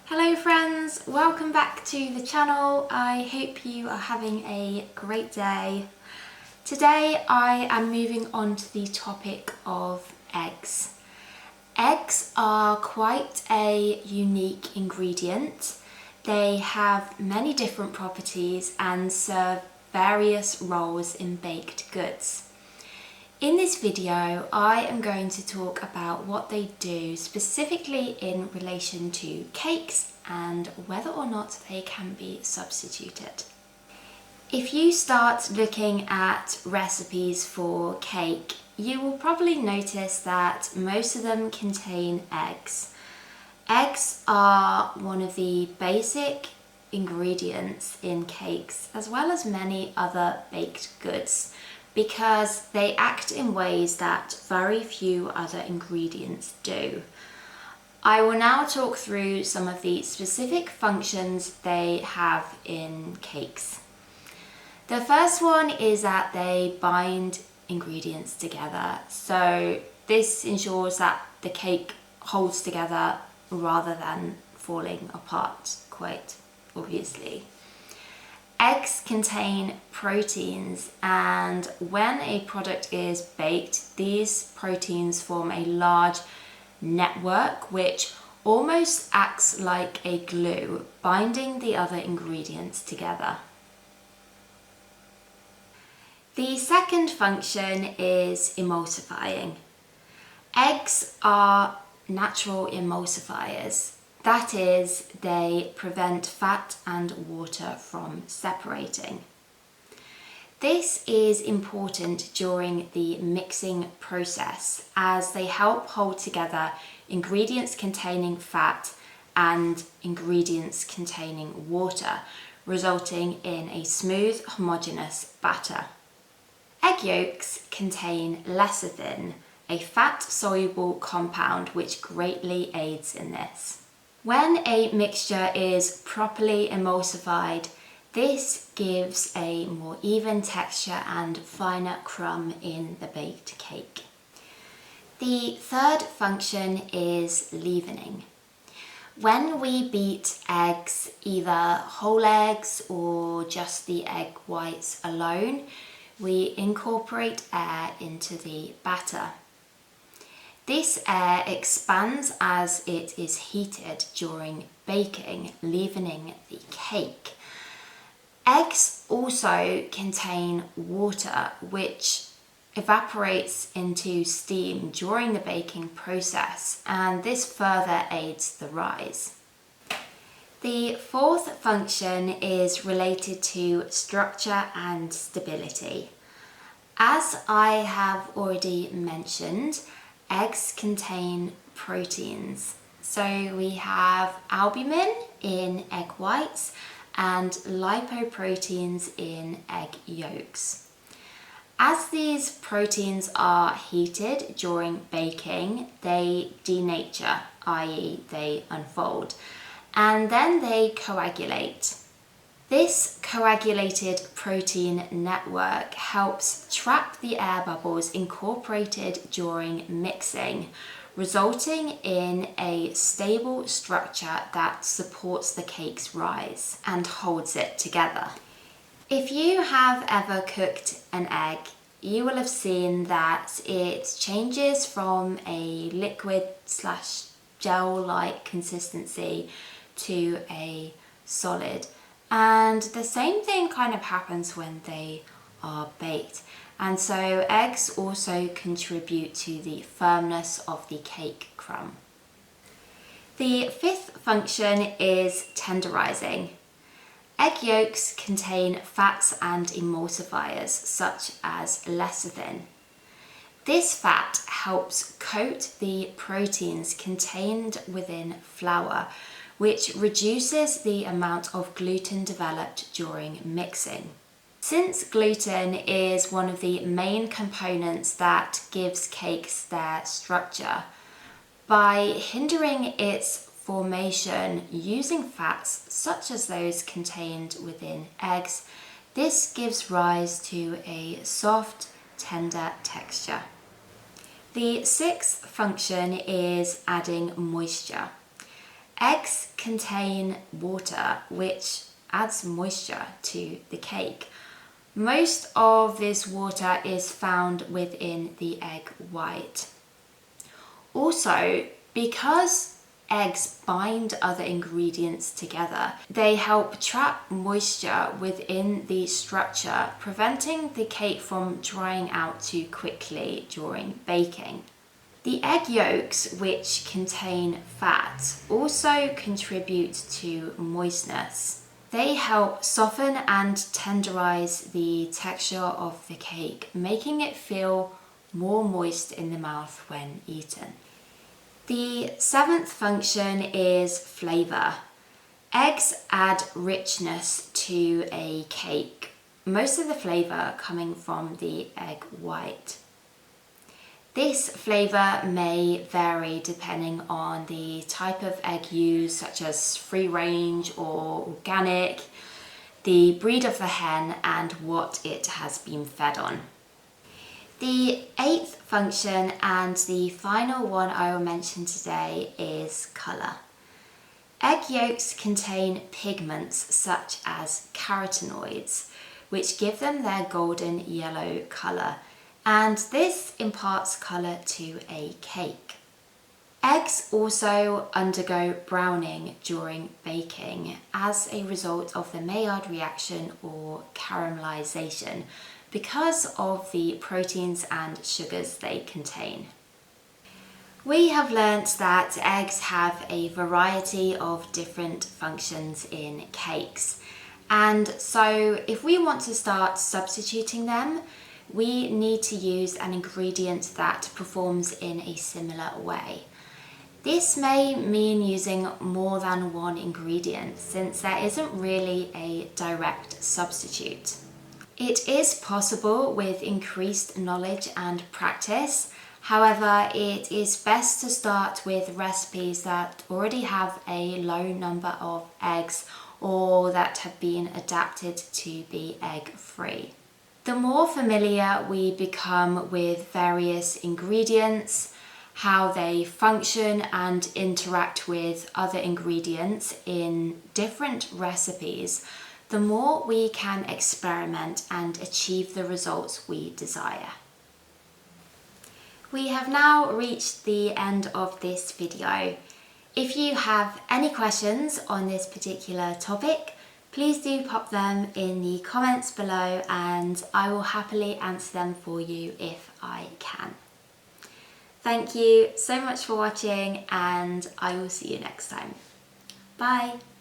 Hello friends, welcome back to the channel. I hope you are having a great day. Today I am moving on to the topic of eggs. Eggs are quite a unique ingredient. They have many different properties and serve various roles in baked goods. In this video, I am going to talk about what they do specifically in relation to cakes and whether or not they can be substituted. If you start looking at recipes for cake, you will probably notice that most of them contain eggs. Eggs are one of the basic ingredients in cakes as well as many other baked goods, because they act in ways that very few other ingredients do. I will now talk through some of the specific functions they have in cakes. The first one is that they bind ingredients together. So this ensures that the cake holds together rather than falling apart, quite obviously. Eggs contain proteins, and when a product is baked, these proteins form a large network which almost acts like a glue, binding the other ingredients together. The second function is emulsifying. Eggs are natural emulsifiers. That is, they prevent fat and water from separating. This is important during the mixing process as they help hold together ingredients containing fat and ingredients containing water, resulting in a smooth, homogeneous batter. Egg yolks contain lecithin, a fat-soluble compound which greatly aids in this. When a mixture is properly emulsified, this gives a more even texture and finer crumb in the baked cake. The third function is leavening. When we beat eggs, either whole eggs or just the egg whites alone, we incorporate air into the batter. This air expands as it is heated during baking, leavening the cake. Eggs also contain water, which evaporates into steam during the baking process, and this further aids the rise. The fourth function is related to structure and stability. As I have already mentioned, eggs contain proteins. So we have albumin in egg whites and lipoproteins in egg yolks. As these proteins are heated during baking, they denature, i.e. they unfold, and then they coagulate. This coagulated protein network helps trap the air bubbles incorporated during mixing, resulting in a stable structure that supports the cake's rise and holds it together. If you have ever cooked an egg, you will have seen that it changes from a liquid/gel-like consistency to a solid. And the same thing kind of happens when they are baked. And so eggs also contribute to the firmness of the cake crumb. The fifth function is tenderizing. Egg yolks contain fats and emulsifiers such as lecithin. This fat helps coat the proteins contained within flour, which reduces the amount of gluten developed during mixing. Since gluten is one of the main components that gives cakes their structure, by hindering its formation using fats such as those contained within eggs, this gives rise to a soft, tender texture. The sixth function is adding moisture. Eggs contain water, which adds moisture to the cake. Most of this water is found within the egg white. Also, because eggs bind other ingredients together, they help trap moisture within the structure, preventing the cake from drying out too quickly during baking. The egg yolks, which contain fat, also contribute to moistness. They help soften and tenderize the texture of the cake, making it feel more moist in the mouth when eaten. The seventh function is flavor. Eggs add richness to a cake, most of the flavor coming from the egg white. This flavour may vary depending on the type of egg used, such as free range or organic, the breed of the hen, and what it has been fed on. The eighth function and the final one I will mention today is colour. Egg yolks contain pigments such as carotenoids, which give them their golden yellow colour, and this imparts colour to a cake. Eggs also undergo browning during baking as a result of the Maillard reaction or caramelization because of the proteins and sugars they contain. We have learnt that eggs have a variety of different functions in cakes, and so if we want to start substituting them, we need to use an ingredient that performs in a similar way. This may mean using more than one ingredient, since there isn't really a direct substitute. It is possible with increased knowledge and practice. However, it is best to start with recipes that already have a low number of eggs or that have been adapted to be egg-free. The more familiar we become with various ingredients, how they function and interact with other ingredients in different recipes, the more we can experiment and achieve the results we desire. We have now reached the end of this video. If you have any questions on this particular topic, please do pop them in the comments below and I will happily answer them for you if I can. Thank you so much for watching and I will see you next time. Bye!